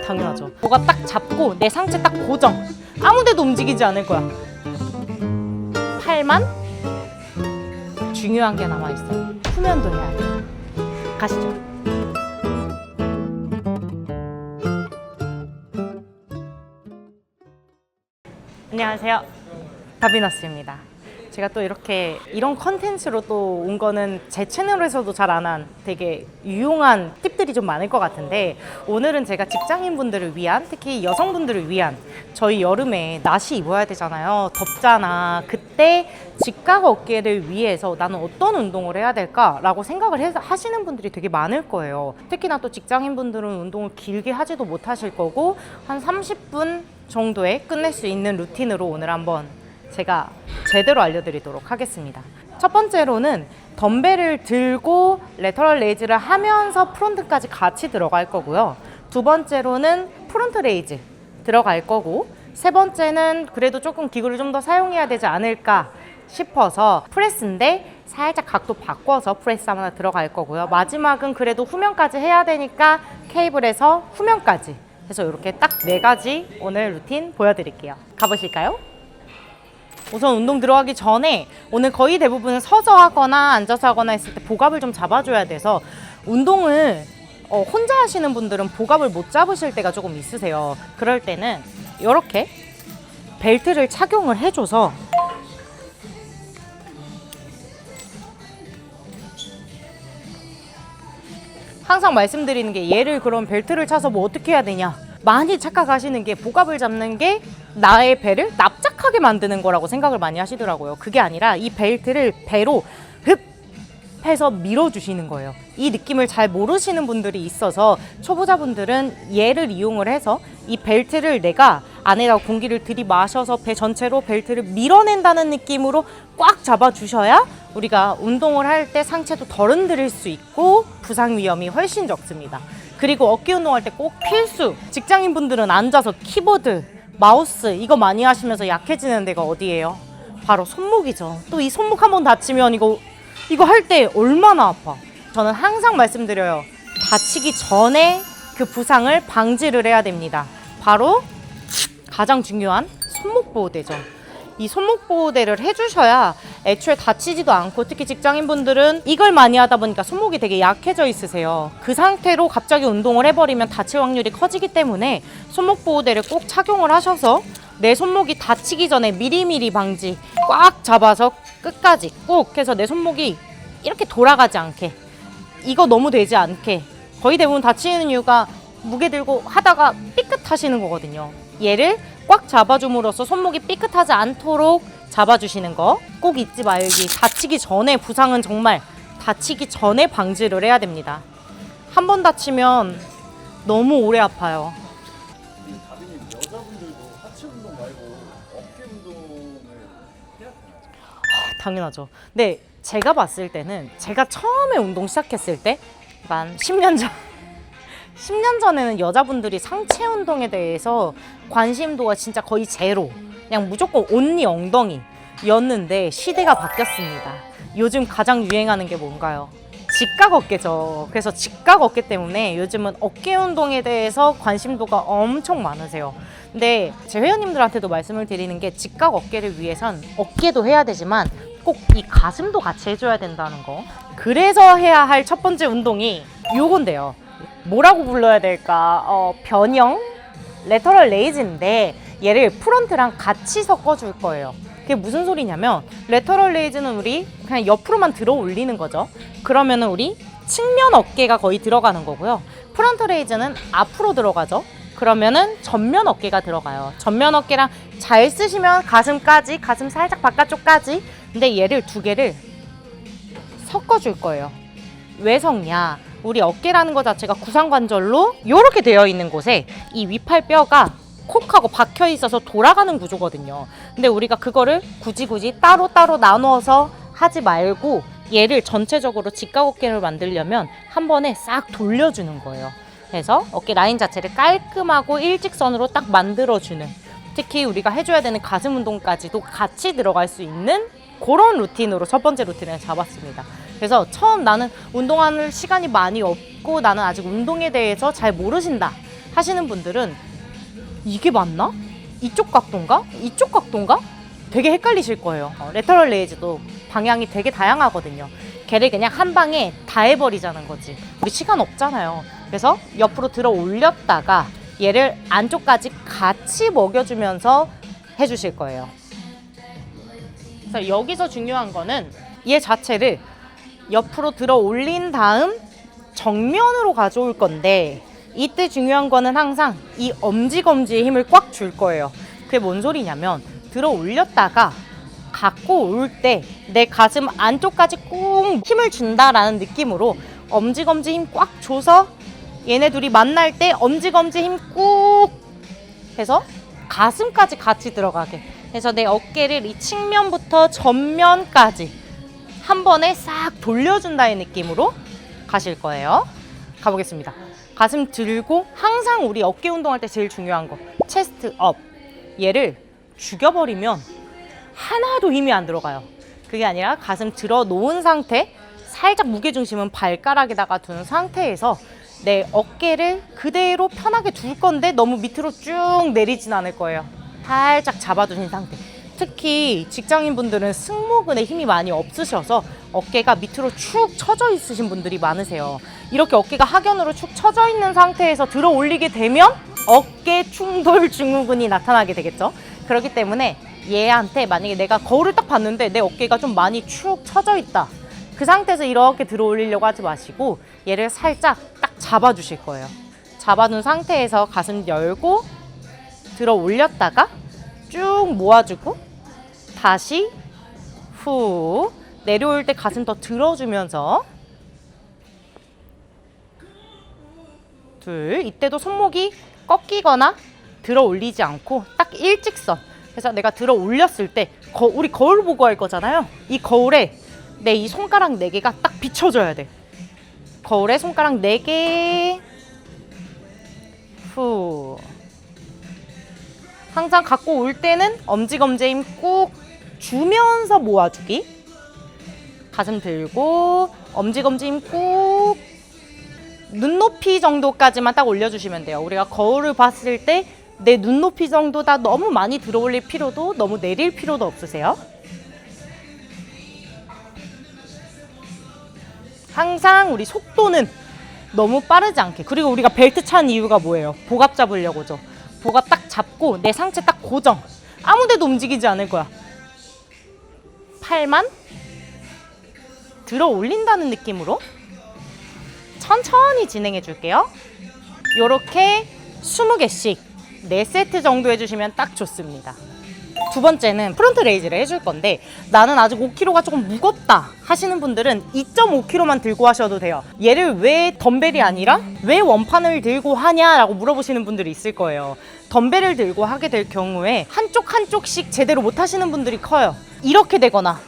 당연하죠. 뭐가 딱 잡고 내 상체 딱 고정. 아무데도 움직이지 않을 거야. 팔만 중요한 게 남아있어요. 후면도 해야 돼. 가시죠. 안녕하세요. 다비너스입니다. 제가 또 이렇게 이런 컨텐츠로 또 온 거는 제 채널에서도 잘 안 한 되게 유용한 팁들이 좀 많을 것 같은데, 오늘은 제가 직장인분들을 위한, 특히 여성분들을 위한, 저희 여름에 나시 입어야 되잖아요. 덥잖아. 그때 직각 어깨를 위해서 나는 어떤 운동을 해야 될까라고 생각을 하시는 분들이 되게 많을 거예요. 특히나 또 직장인분들은 운동을 길게 하지도 못하실 거고, 한 30분 정도에 끝낼 수 있는 루틴으로 오늘 한번 제가 제대로 알려드리도록 하겠습니다. 첫 번째로는 덤벨을 들고 레터럴 레이즈를 하면서 프론트까지 같이 들어갈 거고요. 두 번째로는 프론트 레이즈 들어갈 거고, 세 번째는 그래도 조금 기구를 좀 더 사용해야 되지 않을까 싶어서 프레스인데 살짝 각도 바꿔서 프레스 하나 들어갈 거고요. 마지막은 그래도 후면까지 해야 되니까 케이블에서 후면까지 해서 이렇게 딱 4가지 오늘 루틴 보여드릴게요. 가보실까요? 우선 운동 들어가기 전에 오늘 거의 대부분 서서 하거나 앉아서 하거나 했을 때 복압을 좀 잡아줘야 돼서, 운동을 혼자 하시는 분들은 복압을 못 잡으실 때가 조금 있으세요. 그럴 때는 이렇게 벨트를 착용을 해줘서 항상 말씀드리는 게, 얘를 그럼 벨트를 차서 뭐 어떻게 해야 되냐, 많이 착각하시는 게 복압을 잡는 게 나의 배를 납작하게 만드는 거라고 생각을 많이 하시더라고요. 그게 아니라 이 벨트를 배로 흡 해서 밀어주시는 거예요. 이 느낌을 잘 모르시는 분들이 있어서 초보자분들은 얘를 이용을 해서 이 벨트를 내가 안에다 공기를 들이마셔서 배 전체로 벨트를 밀어낸다는 느낌으로 꽉 잡아주셔야 우리가 운동을 할 때 상체도 덜 흔들릴 수 있고 부상 위험이 훨씬 적습니다. 그리고 어깨 운동할 때 꼭 필수! 직장인분들은 앉아서 키보드, 마우스 이거 많이 하시면서 약해지는 데가 어디예요? 바로 손목이죠. 또 이 손목 한번 다치면 이거 할 때 얼마나 아파. 저는 항상 말씀드려요. 다치기 전에 그 부상을 방지를 해야 됩니다. 바로 가장 중요한 손목 보호대죠. 이 손목 보호대를 해주셔야 애초에 다치지도 않고, 특히 직장인분들은 이걸 많이 하다 보니까 손목이 되게 약해져 있으세요. 그 상태로 갑자기 운동을 해버리면 다칠 확률이 커지기 때문에 손목 보호대를 꼭 착용을 하셔서 내 손목이 다치기 전에 미리미리 방지, 꽉 잡아서 끝까지 꼭 해서 내 손목이 이렇게 돌아가지 않게, 이거 너무 되지 않게. 거의 대부분 다치는 이유가 무게 들고 하다가 삐끗하시는 거거든요. 얘를 꽉 잡아줌으로써 손목이 삐끗하지 않도록 잡아주시는 거 꼭 잊지 말기. 다치기 전에, 부상은 정말 다치기 전에 방지를 해야 됩니다. 한 번 다치면 너무 오래 아파요. 다빈님, 여자분들도 하체 운동 말고 어깨 운동을 해야 되나요? 당연하죠. 네, 제가 봤을 때는, 제가 처음에 운동 시작했을 때 한 10년 전에는 여자분들이 상체 운동에 대해서 관심도가 진짜 거의 제로, 그냥 무조건 온리 엉덩이였는데 시대가 바뀌었습니다. 요즘 가장 유행하는 게 뭔가요? 직각 어깨죠. 그래서 직각 어깨 때문에 요즘은 어깨 운동에 대해서 관심도가 엄청 많으세요. 근데 제 회원님들한테도 말씀을 드리는 게, 직각 어깨를 위해선 어깨도 해야 되지만 꼭 이 가슴도 같이 해줘야 된다는 거. 그래서 해야 할 첫 번째 운동이 요건데요. 뭐라고 불러야 될까? 변형? 레터럴 레이즈인데 얘를 프론트랑 같이 섞어줄 거예요. 그게 무슨 소리냐면, 레터럴 레이즈는 우리 그냥 옆으로만 들어 올리는 거죠. 그러면은 우리 측면 어깨가 거의 들어가는 거고요. 프론트 레이즈는 앞으로 들어가죠. 그러면은 전면 어깨가 들어가요. 전면 어깨랑 잘 쓰시면 가슴까지, 가슴 살짝 바깥쪽까지. 근데 얘를 두 개를 섞어줄 거예요. 왜 섞냐? 우리 어깨라는 거 자체가 구상관절로 이렇게 되어 있는 곳에 이 위팔뼈가 콕하고 박혀 있어서 돌아가는 구조거든요. 근데 우리가 그거를 굳이 따로 나누어서 하지 말고 얘를 전체적으로 직각 어깨를 만들려면 한 번에 싹 돌려주는 거예요. 그래서 어깨 라인 자체를 깔끔하고 일직선으로 딱 만들어주는, 특히 우리가 해줘야 되는 가슴 운동까지도 같이 들어갈 수 있는 그런 루틴으로 첫 번째 루틴을 잡았습니다. 그래서 처음 나는 운동하는 시간이 많이 없고 나는 아직 운동에 대해서 잘 모르신다 하시는 분들은 이게 맞나? 이쪽 각도인가? 이쪽 각도인가? 되게 헷갈리실 거예요. 레터럴 레이즈도 방향이 되게 다양하거든요. 걔를 그냥 한 방에 다 해버리자는 거지. 우리 시간 없잖아요. 그래서 옆으로 들어 올렸다가 얘를 안쪽까지 같이 먹여주면서 해주실 거예요. 그래서 여기서 중요한 거는 얘 자체를 옆으로 들어 올린 다음 정면으로 가져올 건데, 이때 중요한 거는 항상 이 엄지검지의 힘을 꽉 줄 거예요. 그게 뭔 소리냐면, 들어 올렸다가 갖고 올 때 내 가슴 안쪽까지 꾹 힘을 준다라는 느낌으로 엄지검지 힘 꽉 줘서 얘네 둘이 만날 때 엄지검지 힘 꾹 해서 가슴까지 같이 들어가게 해서 내 어깨를 이 측면부터 전면까지 한 번에 싹 돌려준다의 느낌으로 가실 거예요. 가보겠습니다. 가슴 들고, 항상 우리 어깨 운동할 때 제일 중요한 거 체스트 업. 얘를 죽여버리면 하나도 힘이 안 들어가요. 그게 아니라 가슴 들어 놓은 상태, 살짝 무게중심은 발가락에다가 둔 상태에서 내 어깨를 그대로 편하게 둘 건데 너무 밑으로 쭉 내리진 않을 거예요. 살짝 잡아두신 상태. 특히 직장인분들은 승모근에 힘이 많이 없으셔서 어깨가 밑으로 축 처져 있으신 분들이 많으세요. 이렇게 어깨가 하견으로 축 처져 있는 상태에서 들어 올리게 되면 어깨 충돌 증후군이 나타나게 되겠죠. 그렇기 때문에 얘한테 만약에 내가 거울을 딱 봤는데 내 어깨가 좀 많이 축 처져 있다, 그 상태에서 이렇게 들어 올리려고 하지 마시고 얘를 살짝 딱 잡아주실 거예요. 잡아둔 상태에서 가슴 열고 들어 올렸다가 쭉 모아주고 다시 후 내려올 때 가슴 더 들어주면서 둘, 이때도 손목이 꺾이거나 들어 올리지 않고 딱 일직선. 그래서 내가 들어 올렸을 때 우리 거울 보고 할 거잖아요. 이 거울에 내 이 손가락 4개가 딱 비춰줘야 돼. 거울에 손가락 4개 후. 항상 갖고 올 때는 엄지검지 힘 꾹 주면서 모아주기. 가슴 들고 엄지검지 힘 꾹. 눈높이 정도까지만 딱 올려주시면 돼요. 우리가 거울을 봤을 때 내 눈높이 정도다 너무 많이 들어 올릴 필요도, 너무 내릴 필요도 없으세요. 항상 우리 속도는 너무 빠르지 않게. 그리고 우리가 벨트 찬 이유가 뭐예요? 복압 잡으려고죠. 복압 딱 잡고 내 상체 딱 고정. 아무 데도 움직이지 않을 거야. 팔만 들어 올린다는 느낌으로 천천히 진행해 줄게요. 요렇게 20개씩 4세트 정도 해주시면 딱 좋습니다. 두 번째는 프론트 레이즈를 해줄 건데, 나는 아직 5kg가 조금 무겁다 하시는 분들은 2.5kg만 들고 하셔도 돼요. 얘를 왜 덤벨이 아니라 왜 원판을 들고 하냐라고 물어보시는 분들이 있을 거예요. 덤벨을 들고 하게 될 경우에 한쪽씩 제대로 못 하시는 분들이 커요. 이렇게 되거나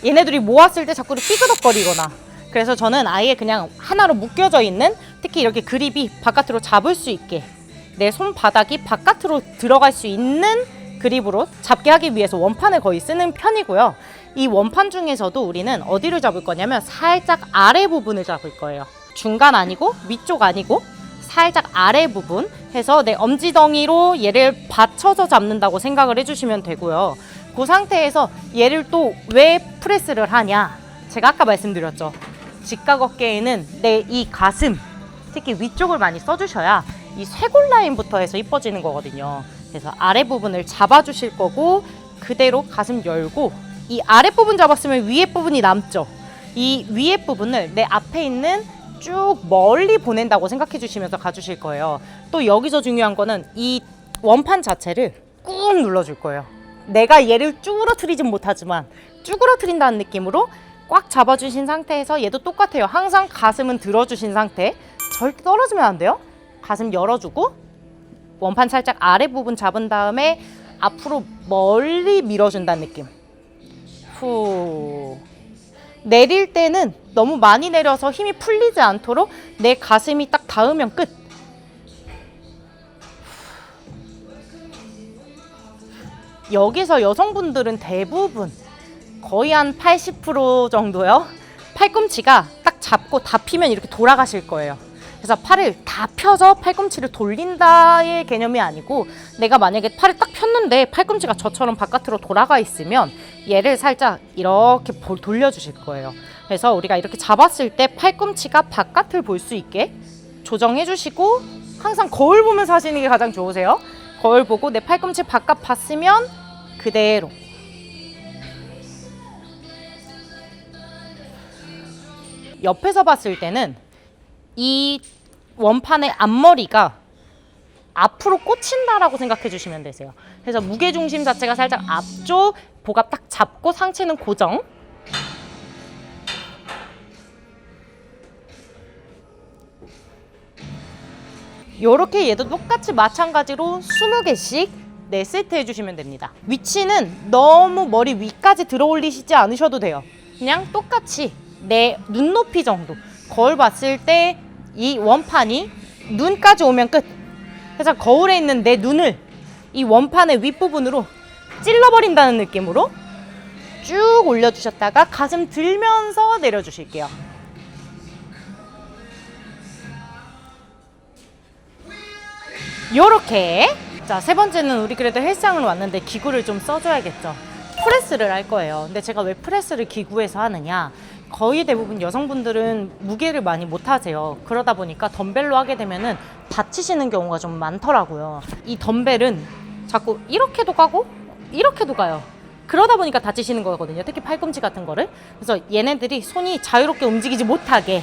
얘네들이 모았을 때 자꾸 삐그덕거리거나. 그래서 저는 아예 그냥 하나로 묶여져 있는, 특히 이렇게 그립이 바깥으로 잡을 수 있게 내 손바닥이 바깥으로 들어갈 수 있는 그립으로 잡게 하기 위해서 원판을 거의 쓰는 편이고요. 이 원판 중에서도 우리는 어디를 잡을 거냐면 살짝 아래 부분을 잡을 거예요. 중간 아니고 위쪽 아니고 살짝 아래 부분 해서 내 엄지덩이로 얘를 받쳐서 잡는다고 생각을 해주시면 되고요. 그 상태에서 얘를 또 왜 프레스를 하냐, 제가 아까 말씀드렸죠. 직각 어깨에는 내 이 가슴, 특히 위쪽을 많이 써주셔야 이 쇄골 라인부터 해서 이뻐지는 거거든요. 그래서 아래 부분을 잡아주실 거고, 그대로 가슴 열고 이 아래 부분 잡았으면 위에 부분이 남죠. 이 위에 부분을 내 앞에 있는 쭉 멀리 보낸다고 생각해 주시면서 가주실 거예요. 또 여기서 중요한 거는 이 원판 자체를 꾹 눌러줄 거예요. 내가 얘를 쭈그러뜨리진 못하지만 쭈그러뜨린다는 느낌으로 꽉 잡아주신 상태에서 얘도 똑같아요. 항상 가슴은 들어주신 상태, 절대 떨어지면 안 돼요. 가슴 열어주고 원판 살짝 아래 부분 잡은 다음에 앞으로 멀리 밀어준다는 느낌. 후. 내릴 때는 너무 많이 내려서 힘이 풀리지 않도록 내 가슴이 딱 닿으면 끝. 여기서 여성분들은 대부분 거의 한 80% 정도요. 팔꿈치가 딱 잡고 다 피면 이렇게 돌아가실 거예요. 그래서 팔을 다 펴서 팔꿈치를 돌린다의 개념이 아니고 내가 만약에 팔을 딱 폈는데 팔꿈치가 저처럼 바깥으로 돌아가 있으면 얘를 살짝 이렇게 돌려주실 거예요. 그래서 우리가 이렇게 잡았을 때 팔꿈치가 바깥을 볼 수 있게 조정해 주시고 항상 거울 보면서 하시는 게 가장 좋으세요. 거울 보고 내 팔꿈치 바깥 봤으면 그대로 옆에서 봤을 때는 이 원판의 앞머리가 앞으로 꽂힌다라고 생각해 주시면 되세요. 그래서 무게중심 자체가 살짝 앞쪽 복압 딱 잡고 상체는 고정. 요렇게 얘도 똑같이 마찬가지로 20개씩 4세트 해주시면 됩니다. 위치는 너무 머리 위까지 들어 올리시지 않으셔도 돼요. 그냥 똑같이 내 눈높이 정도. 거울 봤을 때 이 원판이 눈까지 오면 끝. 그래서 거울에 있는 내 눈을 이 원판의 윗부분으로 찔러버린다는 느낌으로 쭉 올려주셨다가 가슴 들면서 내려주실게요. 요렇게. 자, 세 번째는 우리 그래도 헬스장을 왔는데 기구를 좀 써줘야겠죠. 프레스를 할 거예요. 근데 제가 왜 프레스를 기구에서 하느냐, 거의 대부분 여성분들은 무게를 많이 못 하세요. 그러다 보니까 덤벨로 하게 되면은 다치시는 경우가 좀 많더라고요. 이 덤벨은 자꾸 이렇게도 가고 이렇게도 가요. 그러다 보니까 다치시는 거거든요. 특히 팔꿈치 같은 거를. 그래서 얘네들이 손이 자유롭게 움직이지 못하게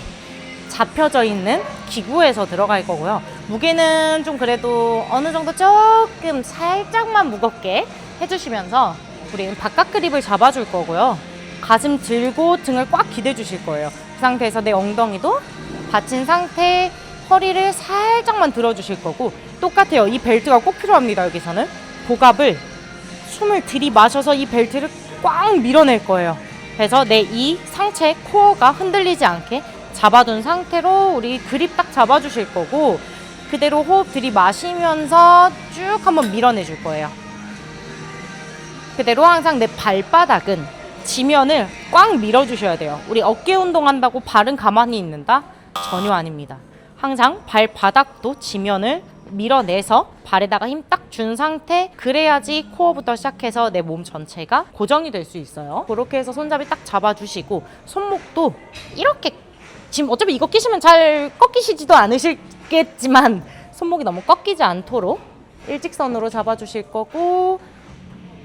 잡혀져 있는 기구에서 들어갈 거고요. 무게는 좀 그래도 어느 정도 조금 살짝만 무겁게 해주시면서 우리는 바깥 그립을 잡아줄 거고요. 가슴 들고 등을 꽉 기대 주실 거예요. 그 상태에서 내 엉덩이도 받친 상태, 허리를 살짝만 들어 주실 거고, 똑같아요. 이 벨트가 꼭 필요합니다. 여기서는 복압을 숨을 들이마셔서 이 벨트를 꽉 밀어낼 거예요. 그래서 내 이 상체 코어가 흔들리지 않게 잡아둔 상태로 우리 그립 딱 잡아주실 거고, 그대로 호흡 들이마시면서 쭉 한번 밀어내줄 거예요. 그대로 항상 내 발바닥은 지면을 꽉 밀어주셔야 돼요. 우리 어깨 운동한다고 발은 가만히 있는다? 전혀 아닙니다. 항상 발바닥도 지면을 밀어내서 발에다가 힘 딱 준 상태, 그래야지 코어부터 시작해서 내 몸 전체가 고정이 될 수 있어요. 그렇게 해서 손잡이 딱 잡아주시고, 손목도 이렇게, 지금 어차피 이거 끼시면 잘 꺾이시지도 않으시겠지만 손목이 너무 꺾이지 않도록 일직선으로 잡아주실 거고,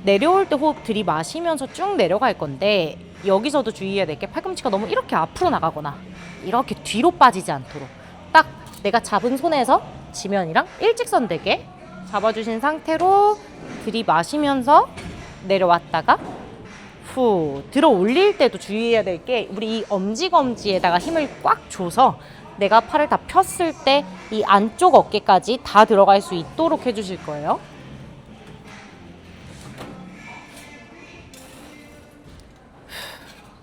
내려올 때 호흡 들이마시면서 쭉 내려갈 건데, 여기서도 주의해야 될 게 팔꿈치가 너무 이렇게 앞으로 나가거나 이렇게 뒤로 빠지지 않도록 딱 내가 잡은 손에서 지면이랑 일직선 되게 잡아주신 상태로 들이마시면서 내려왔다가 후 들어 올릴 때도 주의해야 될 게, 우리 이 엄지검지에다가 힘을 꽉 줘서 내가 팔을 다 폈을 때 이 안쪽 어깨까지 다 들어갈 수 있도록 해주실 거예요.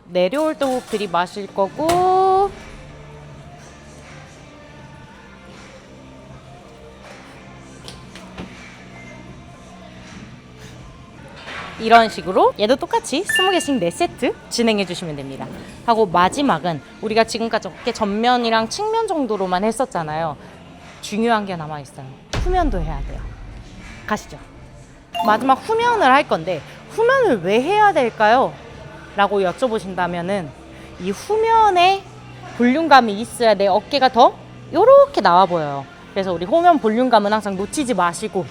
내려올 때 호흡 들이마실 거고, 이런 식으로 얘도 똑같이 20개씩 4세트 진행해 주시면 됩니다. 하고 마지막은 우리가 지금까지 어깨 전면이랑 측면 정도로만 했었잖아요. 중요한 게 남아있어요. 후면도 해야 돼요. 가시죠. 마지막 후면을 할 건데, 후면을 왜 해야 될까요? 라고 여쭤보신다면은, 이 후면에 볼륨감이 있어야 내 어깨가 더 요렇게 나와 보여요. 그래서 우리 후면 볼륨감은 항상 놓치지 마시고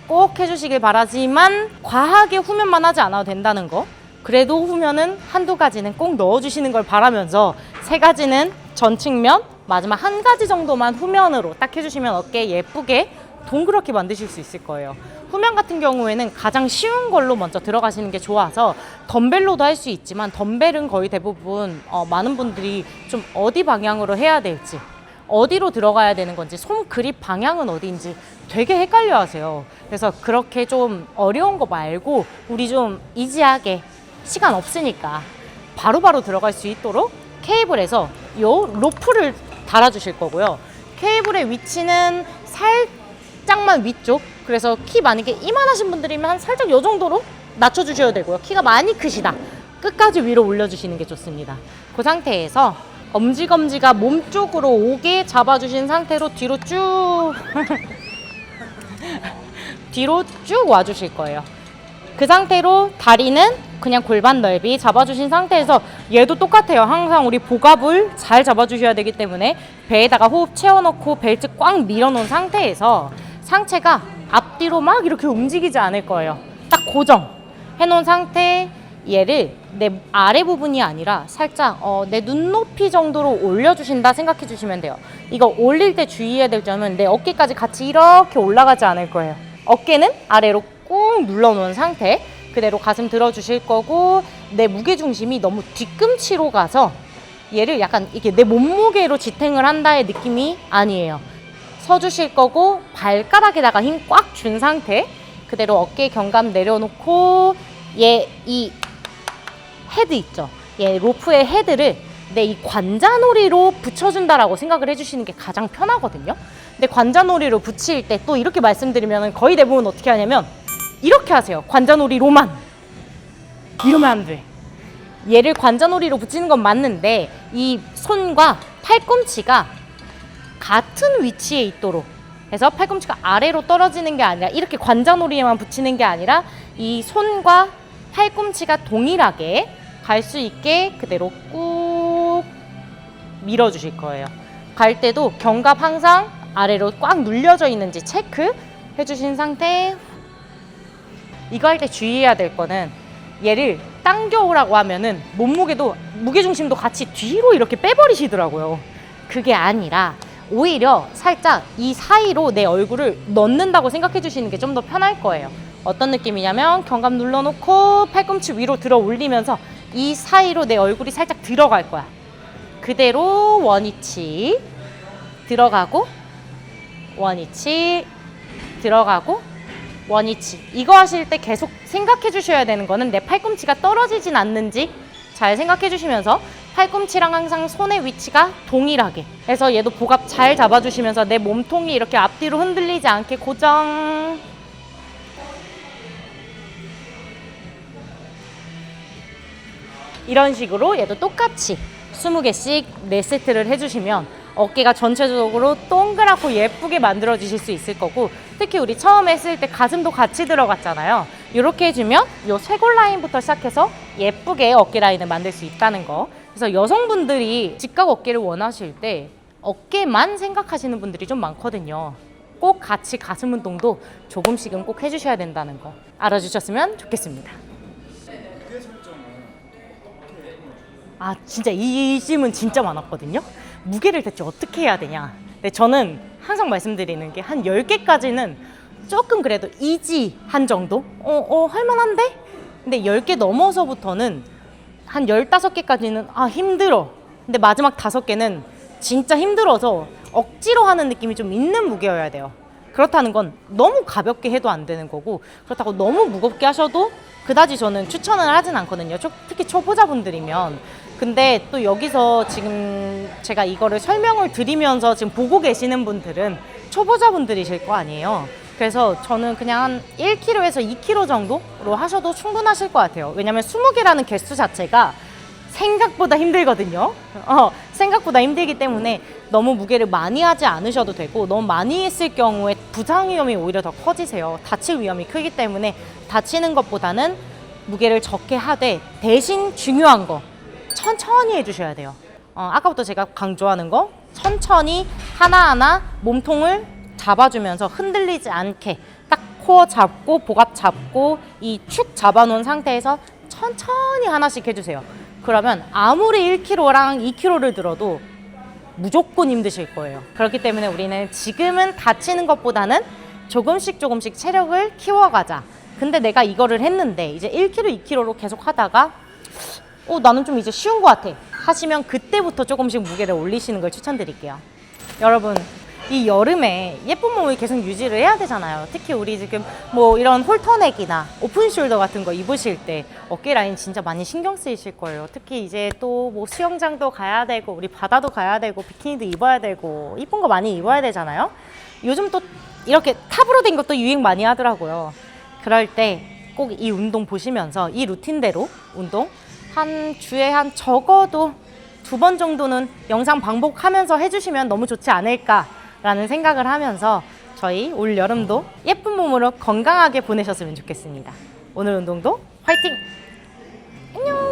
꼭 해주시길 바라지만, 과하게 후면만 하지 않아도 된다는 거. 그래도 후면은 한두 가지는 꼭 넣어주시는 걸 바라면서, 3가지는 전측면, 마지막 1가지 정도만 후면으로 딱 해주시면 어깨 예쁘게 동그랗게 만드실 수 있을 거예요. 후면 같은 경우에는 가장 쉬운 걸로 먼저 들어가시는 게 좋아서, 덤벨로도 할 수 있지만 덤벨은 거의 대부분 많은 분들이 좀 어디 방향으로 해야 될지, 어디로 들어가야 되는 건지, 손 그립 방향은 어디인지 되게 헷갈려 하세요. 그래서 그렇게 좀 어려운 거 말고 우리 좀 이지하게, 시간 없으니까 바로바로 들어갈 수 있도록 케이블에서 요 로프를 달아주실 거고요. 케이블의 위치는 살짝만 위쪽, 그래서 키 만약에 이만하신 분들이면 한 살짝 요 정도로 낮춰주셔야 되고요. 키가 많이 크시다, 끝까지 위로 올려주시는 게 좋습니다. 그 상태에서 엄지검지가 몸 쪽으로 오게 잡아주신 상태로 뒤로 쭉 뒤로 쭉 와주실 거예요. 그 상태로 다리는 그냥 골반 넓이 잡아주신 상태에서 얘도 똑같아요. 항상 우리 복압을 잘 잡아주셔야 되기 때문에 배에다가 호흡 채워넣고 벨트 꽉 밀어놓은 상태에서 상체가 앞뒤로 막 이렇게 움직이지 않을 거예요. 딱 고정해놓은 상태 얘를 내 아래 부분이 아니라 살짝 내 눈높이 정도로 올려주신다 생각해 주시면 돼요. 이거 올릴 때 주의해야 될 점은 내 어깨까지 같이 이렇게 올라가지 않을 거예요. 어깨는 아래로 꾹 눌러놓은 상태 그대로 가슴 들어주실 거고 내 무게중심이 너무 뒤꿈치로 가서 얘를 약간 이렇게 내 몸무게로 지탱을 한다의 느낌이 아니에요. 서주실 거고 발가락에다가 힘 꽉 준 상태 그대로 어깨 견갑 내려놓고 얘 이 헤드 있죠. 얘 로프의 헤드를 내 이 관자놀이로 붙여준다라고 생각을 해주시는 게 가장 편하거든요. 근데 관자놀이로 붙일 때 또 이렇게 말씀드리면 거의 대부분 어떻게 하냐면 이렇게 하세요. 관자놀이로만. 이러면 안 돼. 얘를 관자놀이로 붙이는 건 맞는데 이 손과 팔꿈치가 같은 위치에 있도록 해서 팔꿈치가 아래로 떨어지는 게 아니라 이렇게 관자놀이에만 붙이는 게 아니라 이 손과 팔꿈치가 동일하게 갈 수 있게 그대로 꾹 밀어주실 거예요. 갈 때도 견갑 항상 아래로 꽉 눌려져 있는지 체크 해주신 상태. 이거 할 때 주의해야 될 거는 얘를 당겨오라고 하면은 몸무게도 무게중심도 같이 뒤로 이렇게 빼버리시더라고요. 그게 아니라 오히려 살짝 이 사이로 내 얼굴을 넣는다고 생각해 주시는 게 좀 더 편할 거예요. 어떤 느낌이냐면 견갑 눌러놓고 팔꿈치 위로 들어 올리면서 이 사이로 내 얼굴이 살짝 들어갈 거야. 그대로 원위치 들어가고 원위치 들어가고 원위치. 이거 하실 때 계속 생각해 주셔야 되는 거는 내 팔꿈치가 떨어지진 않는지 잘 생각해 주시면서 팔꿈치랑 항상 손의 위치가 동일하게 해서 얘도 복압 잘 잡아주시면서 내 몸통이 이렇게 앞뒤로 흔들리지 않게 고정. 이런 식으로 얘도 똑같이 20개씩 4세트를 해주시면 어깨가 전체적으로 동그랗고 예쁘게 만들어 주실 수 있을 거고 특히 우리 처음에 했을 때 가슴도 같이 들어갔잖아요. 이렇게 해주면 이 쇄골 라인부터 시작해서 예쁘게 어깨 라인을 만들 수 있다는 거. 그래서 여성분들이 직각 어깨를 원하실 때 어깨만 생각하시는 분들이 좀 많거든요. 꼭 같이 가슴 운동도 조금씩은 꼭 해주셔야 된다는 거 알아주셨으면 좋겠습니다. 무게 설정은 어떻게 해요? 아 진짜 이 질문 진짜 많았거든요. 무게를 대체 어떻게 해야 되냐. 근데 저는 항상 말씀드리는 게 한 10개까지는 조금 그래도 이지한 정도? 할만한데? 근데 10개 넘어서부터는 한 15개까지는 아 힘들어. 근데 마지막 5개는 진짜 힘들어서 억지로 하는 느낌이 좀 있는 무게여야 돼요. 그렇다는 건 너무 가볍게 해도 안 되는 거고 그렇다고 너무 무겁게 하셔도 그다지 저는 추천을 하진 않거든요. 특히 초보자분들이면. 근데 또 여기서 지금 제가 이거를 설명을 드리면서 지금 보고 계시는 분들은 초보자분들이실 거 아니에요. 그래서 저는 그냥 한 1kg에서 2kg 정도로 하셔도 충분하실 것 같아요. 왜냐면 20개라는 개수 자체가 생각보다 힘들거든요. 생각보다 힘들기 때문에 너무 무게를 많이 하지 않으셔도 되고 너무 많이 했을 경우에 부상 위험이 오히려 더 커지세요. 다칠 위험이 크기 때문에 다치는 것보다는 무게를 적게 하되 대신 중요한 거 천천히 해주셔야 돼요. 아까부터 제가 강조하는 거 천천히 하나하나 몸통을 잡아주면서 흔들리지 않게 딱 코어 잡고 복압 잡고 이 축 잡아놓은 상태에서 천천히 하나씩 해주세요. 그러면 아무리 1kg랑 2kg를 들어도 무조건 힘드실 거예요. 그렇기 때문에 우리는 지금은 다치는 것보다는 조금씩 체력을 키워가자. 근데 내가 이거를 했는데 이제 1kg, 2kg로 계속 하다가 나는 좀 이제 쉬운 것 같아 하시면 그때부터 조금씩 무게를 올리시는 걸 추천드릴게요. 여러분 이 여름에 예쁜 몸을 계속 유지를 해야 되잖아요. 특히 우리 지금 뭐 이런 홀터넥이나 오픈 숄더 같은 거 입으실 때 어깨 라인 진짜 많이 신경 쓰이실 거예요. 특히 이제 또 뭐 수영장도 가야 되고 우리 바다도 가야 되고 비키니도 입어야 되고 이쁜 거 많이 입어야 되잖아요. 요즘 또 이렇게 탑으로 된 것도 유행 많이 하더라고요. 그럴 때 꼭 이 운동 보시면서 이 루틴대로 운동 한 주에 한 적어도 2번 정도는 영상 반복하면서 해주시면 너무 좋지 않을까라는 생각을 하면서 저희 올 여름도 예쁜 몸으로 건강하게 보내셨으면 좋겠습니다. 오늘 운동도 화이팅! 안녕!